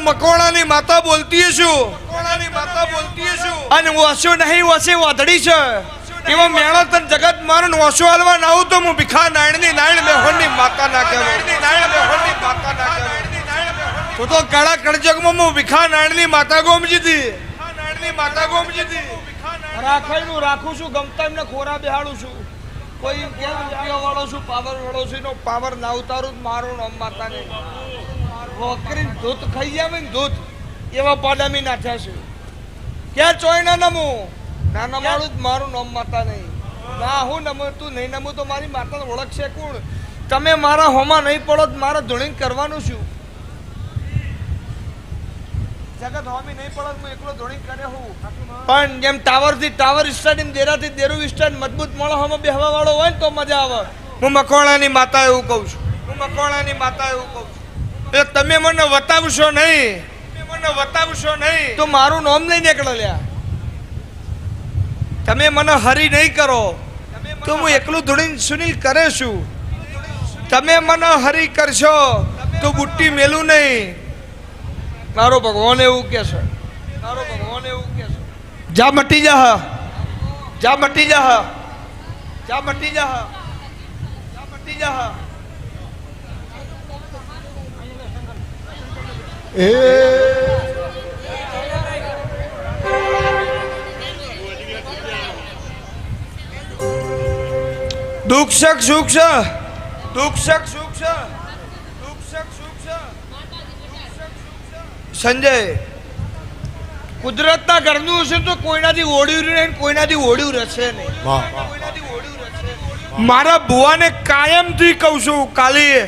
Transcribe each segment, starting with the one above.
મકોણાની માતા બોલતી છું, મકોણાની માતા બોલતી છું, અને ઓછો નહીં ઓછે વાદળી છે એવા મેળા તન જગત મારું ઓછો હાલવા ના આવું તો હું ભીખા નાયણની નાયણ મેહોણની માતા ના કહેવાય, નાયણ મેહોણની માતા ના કહેવાય. તો કાળા કળજગમાં હું ભીખા નાયણની માતા ગોમજી હતી, નાયણની માતા ગોમજી હતી. રાખવાનું રાખું છું, ગમતા એમને ખોરા બેહાડું છું. કોઈ વાળો છું, પાવર વાળો છું, એનો પાવર ના ઉતારું મારું નામ માતા નહીં. વકરી ધૂત ખાઈ જાય ને ધૂત એવા પાડામી નાખ્યા છે. ક્યાં ચોય ના નમું ના નમાડું મારું નામ માતા નહીં. ના હું નમું તું નહીં નમું તો મારી માતા ઓળખશે કોણ? તમે મારા હોમાં નહીં પડો મારે ધૂણી કરવાનું છું. જગત હોમી નહીં પડો હું એકલો ધૂણી કરે હું. પણ જેમ ટાવર થી ટાવર સ્ટાર્ટ દેરાથી દેરું સ્ટાર્ટ મજબૂત મળો હમ બેહવા વાળો હોય ને તો મજા આવે. હું મકોણાની માતા એવું કહું છું, હું મકોણાની માતા એવું કહું છું. તમે મને વતાવશો નહીં, મને વતાવશો નહીં તો મારું નામ નહીં નીકળે લ્યા. તમે મને હરી નહીં કરો તો હું એકલું ધૂણી સુનિલ કરે છું. તમે મને હરી કરશો તો બુટ્ટી મેલું નહીં. મારો ભગવાન એવું કે છે, મારો ભગવાન એવું કે છે. જા મટી જા, જા મટી જા, જા મટી જા, જા મટી જા. દુઃખ શક સુખ છે, દુઃખ શક સુખ છે, દુઃખ શક સુખ છે. સંજય કુદરતના ઘરનું હશે તો કોઈનાથી ઓળ્યું નહીં, કોઈનાથી ઓળ્યું રહેશે નહીં. મારા ભુવાને કાયમથી કહું છું કાલી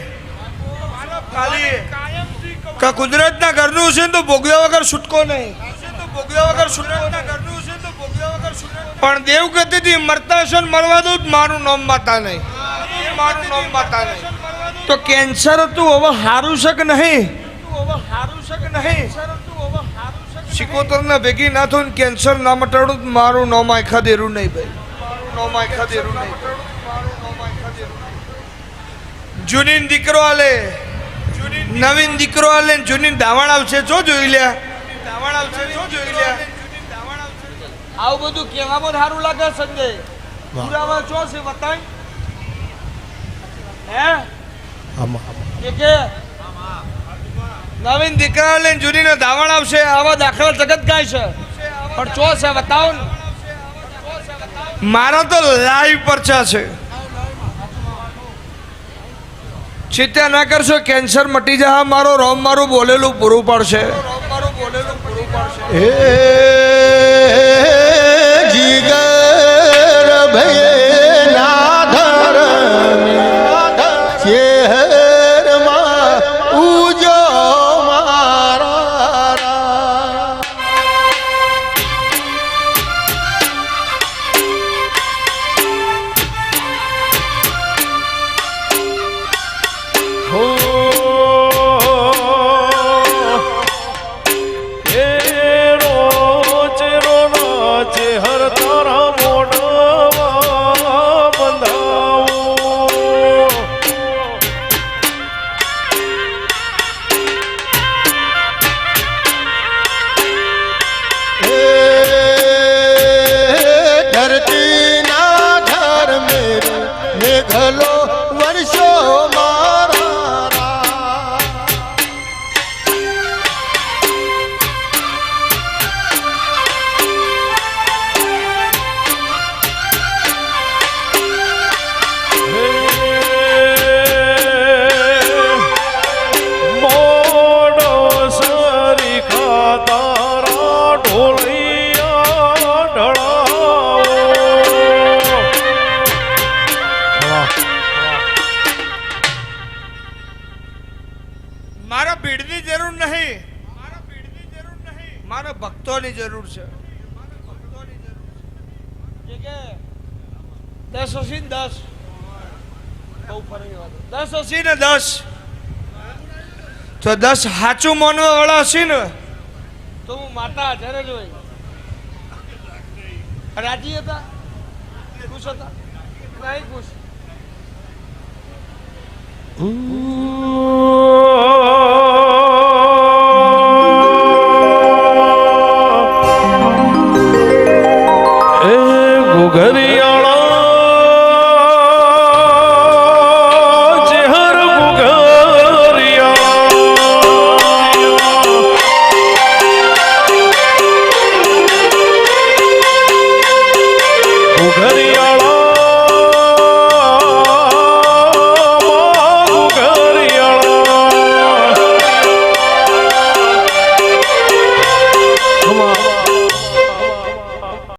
કે કુદરતના ઘરનું છે તો ભોગવ્યા વગર છૂટકો નહીં, ભોગવ્યા વગર છૂટકો. પણ દેવ કહેતી હતી મરતા છે ને મરવા દઉં મારું નામ માતા નહીં, મારું નામ માતા નહીં. તો કેન્સર હતું હવે હારું છે કે નહીં? હવે હારું છે કે નહીં? સિકોતર ના ભેગી ના થયું કેન્સર ના મટાડું મારું નામ આખા દેરું નહીં ભાઈ, મારું નામ આખા દેરું નહીં. જૂની દીકરો આલે, નવીન દીકરો આલે, જૂની દાવણ આવશે જો જોઈ લે, દાવણ આવશે જો જોઈ લે. આવું બધું કેવામાં સારું લાગે સંજય? પુરાવા ચો છે બતાય હે કે નવીન દીકરા લઈને જૂની દાવણ આવશે આવા દાખલા જગત ગાય છે. પણ ચો છે બતાવો ને. મારા તો લાઈવ પરચા છે. ચિંતા ના કરશો, કેન્સર મટી જાય. મારો રોમ મારું બોલેલું પૂરું પડશે, રોમ મારું બોલેલું પૂરું પડશે. જીગર ભયે નાધર શહેરમાં ઉજો મારા. હો હર તારા મોઢવા બંધાવો. ધરતી ના ધર મેઘલો વર્ષો મારા. મારા ભીડની જરૂર નહીં, મારા ભક્તોની જરૂર છે. 10 હસી ને 10 બહુ ફરક 10 હસી ને 10 તો 10 સાચું માનવા વાળા હશે ને તો હું માતા હાજર જ હોય. રાજી હતા, ખુશ હતા, નહીં ખુશ. ઘરી